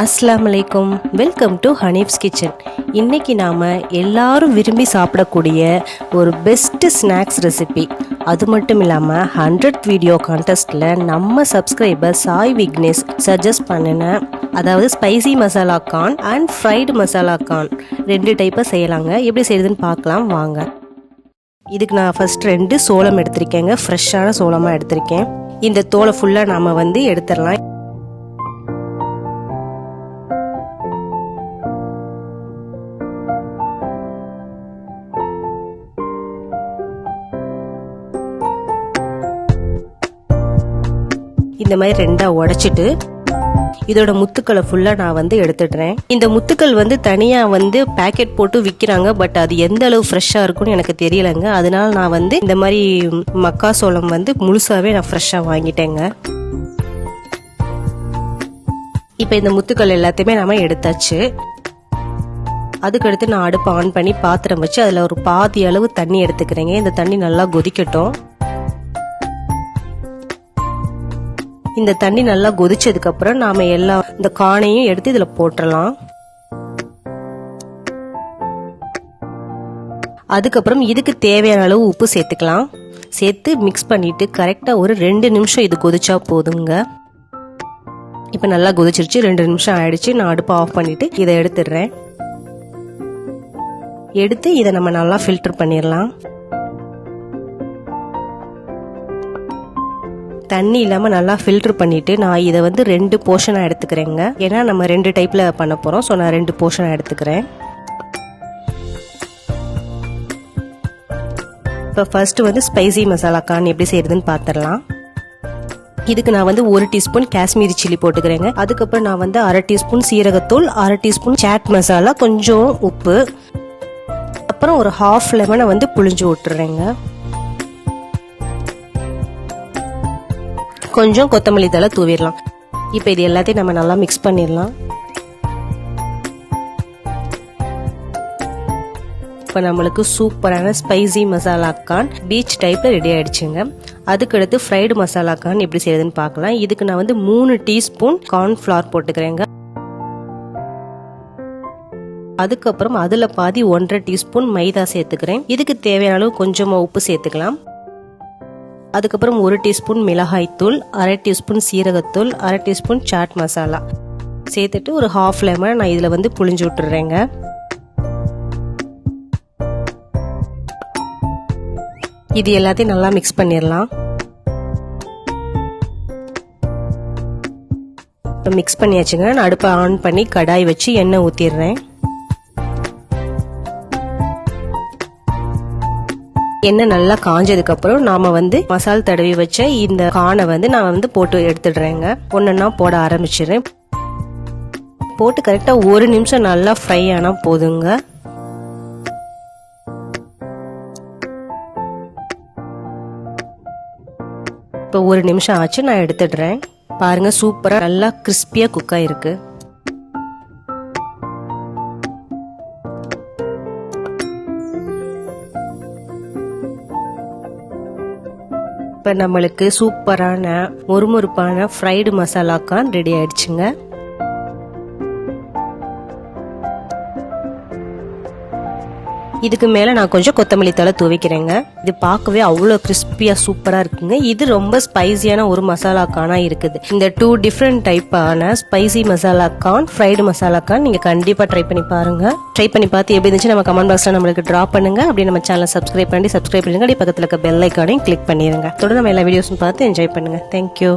அஸ்ஸலாமு அலைக்கும். Welcome to Hanif's kitchen. இன்றைக்கி நாம் எல்லாரும் விரும்பி சாப்பிடக்கூடிய ஒரு பெஸ்ட்டு ஸ்நாக்ஸ் ரெசிபி, அது மட்டும் இல்லாமல் 100 வீடியோ கான்டெஸ்ட்டில் நம்ம சப்ஸ்கிரைபர் சாய் விக்னேஷ் சஜஸ்ட் பண்ணின, அதாவது spicy masala corn and fried masala corn 2 டைப்பாக செய்யலாங்க. எப்படி செய்யுதுன்னு பார்க்கலாம் வாங்க. இதுக்கு நான் ஃபஸ்ட் 2 சோளம் எடுத்திருக்கேங்க. ஃப்ரெஷ்ஷான சோளமாக எடுத்திருக்கேன். இந்த தோலை ஃபுல்லாக நாம் எடுத்துடலாம். இந்த மாதிரி 2ஆ உடைச்சிட்டு இதோட முத்துக்களை ஃபுல்லா நான் எடுத்துடுறேன். இந்த முத்துக்கள் தனியா பேக்கெட் போட்டு விற்கிறாங்க. பட் அது எந்த அளவு ஃப்ரெஷ்ஷா இருக்கும்னு எனக்கு தெரியலங்க. அதனால நான் இந்த மாதிரி மக்காசோளம் முழுசாவே நான் ஃப்ரெஷ்ஷா வாங்கிட்டேங்க. இப்ப இந்த முத்துக்கள் எல்லாத்தையுமே நாம எடுத்தாச்சு. அதுக்கடுத்து நான் அடுப்பு ஆன் பண்ணி பாத்திரம் வச்சு அதுல ஒரு பாதி அளவு தண்ணி எடுத்துக்கிறேங்க. இந்த தண்ணி நல்லா கொதிக்கட்டும். இந்த தண்ணி நல்லா கொதிச்சதுக்கு அப்புறம் நாம இந்த காணையும் எடுத்து இதுல போட்டுடலாம். அதுக்கப்புறம் இதுக்கு தேவையான அளவு உப்பு சேர்த்துக்கலாம். சேர்த்து மிக்ஸ் பண்ணிட்டு கரெக்டா ஒரு 2 நிமிஷம் இது கொதிச்சா போதுங்க. இப்ப நல்லா கொதிச்சிருச்சு. 2 நிமிஷம் ஆயிடுச்சு. நான் அடுப்பு ஆஃப் பண்ணிட்டு இதை எடுத்துடுறேன். எடுத்து இதை நம்ம நல்லா ஃபில்டர் பண்ணிடலாம். தண்ணி இல்லாம நல்லா ஃபில்டர் பண்ணிட்டு நான் இதை 2 போர்ஷனா எடுத்துக்கிறேங்க. ஏன்னா நம்ம 2 டைப்ல பண்ண போறோம். ஸோ நான் 2 போர்ஷனா எடுத்துக்கிறேன். இப்போ ஃபர்ஸ்ட் ஸ்பைசி மசாலா கார்ன் எப்படி செய்யறதுன்னு பார்த்துடலாம். இதுக்கு நான் 1 டீஸ்பூன் காஷ்மீரி சில்லி போட்டுக்கிறேங்க. அதுக்கப்புறம் நான் 1/2 டீஸ்பூன் சீரகத்தூள், 1/2 டீஸ்பூன் சாட் மசாலா, கொஞ்சம் உப்பு, அப்புறம் ஒரு 1/2 லெமனை புழிஞ்சு விட்டுறேங்க. கொஞ்சம் கொத்தமல்லி தழை தூவிடலாம். இப்போ இது எல்லாத்தையும் நம்ம நல்லா மிக்ஸ் பண்ணிடலாம். இப்போ நம்மளுக்கு சூப்பரான ஸ்பைசி மசாலா கார்ன் பீச் டைப்ல ரெடி ஆயிடுச்சுங்க. அதுக்கடுத்து ஃப்ரைடு மசாலா கார்ன் எப்படி செய்யறதுன்னு பார்க்கலாம். இதுக்கு நான் 3 டீஸ்பூன் கார்ன்ஃபிளவர் போட்டுக்கிறேங்க. அதுக்கப்புறம் அதுல பாதி 1/2 டீஸ்பூன் மைதா சேர்த்துக்கிறேன். இதுக்கு தேவையான அளவு கொஞ்சமா உப்பு சேர்த்துக்கலாம். அதுக்கப்புறம் 1 டீஸ்பூன் மிளகாய் தூள், 1/2 டீஸ்பூன் சீரகத்தூள், 1/2 டீஸ்பூன் சாட் மசாலா சேர்த்துட்டு ஒரு 1/2 லெமன் நான் இதுல புழிஞ்சு விட்டுறேங்க. இது எல்லாத்தையும் நல்லா மிக்ஸ் பண்ணிடலாம். இப்போ மிக்ஸ் பண்ணியாச்சுங்க. நான் அடுப்பை ஆன் பண்ணி கடாய் வச்சு எண்ணெய் ஊத்திடுறேன். எண்ணெய் நல்லா காஞ்சதுக்கு அப்புறம் நாம மசால் தடவி வச்ச இந்த கானை நான் போட்டு எடுத்துடுறேங்க. ஒன்னொன்னா போட ஆரம்பிச்சிடுறேன். போட்டு கரெக்டா 1 நிமிஷம் நல்லா ஃப்ரை ஆனா போதுங்க. இப்போ 1 நிமிஷம் ஆச்சு. நான் எடுத்துடுறேன். பாருங்க, சூப்பரா நல்லா கிறிஸ்பியா குக் ஆயிருக்கு. இப்போ நம்மளுக்கு சூப்பரான மொறுமொறுப்பான ஃப்ரைடு மசாலா கார்ன் ரெடி ஆயிடுச்சுங்க. இதுக்கு மேல நான் கொஞ்சம் கொத்தமல்லி தழை தூவிக்கிறேங்க. இது பார்க்கவே அவ்வளோ கிறிஸ்பியா சூப்பரா இருக்குங்க. இது ரொம்ப ஸ்பைசியான ஒரு மசாலா கார்னா இருக்குது. இந்த 2 டிஃப்ரெண்ட் டைப்பான spicy masala corn, fried masala corn நீங்க கண்டிப்பா ட்ரை பண்ணி பாருங்க. ட்ரை பண்ணி பார்த்து எப்படி இருந்துச்சு நம்ம கமெண்ட் பாக்ஸ்ல நம்மளுக்கு டிராப் பண்ணுங்க. அப்படியே நம்ம சேனலை சப்ஸ்கிரைப் பண்ணுங்க. அப்படியே பக்கத்துல இருக்க பெல் ஐக்கானையும் கிளிக் பண்ணிருங்க. தொடர்ந்து நம்ம எல்லா வீடியோஸும் பார்த்து என்ஜாய் பண்ணுங்க. தேங்க்யூ.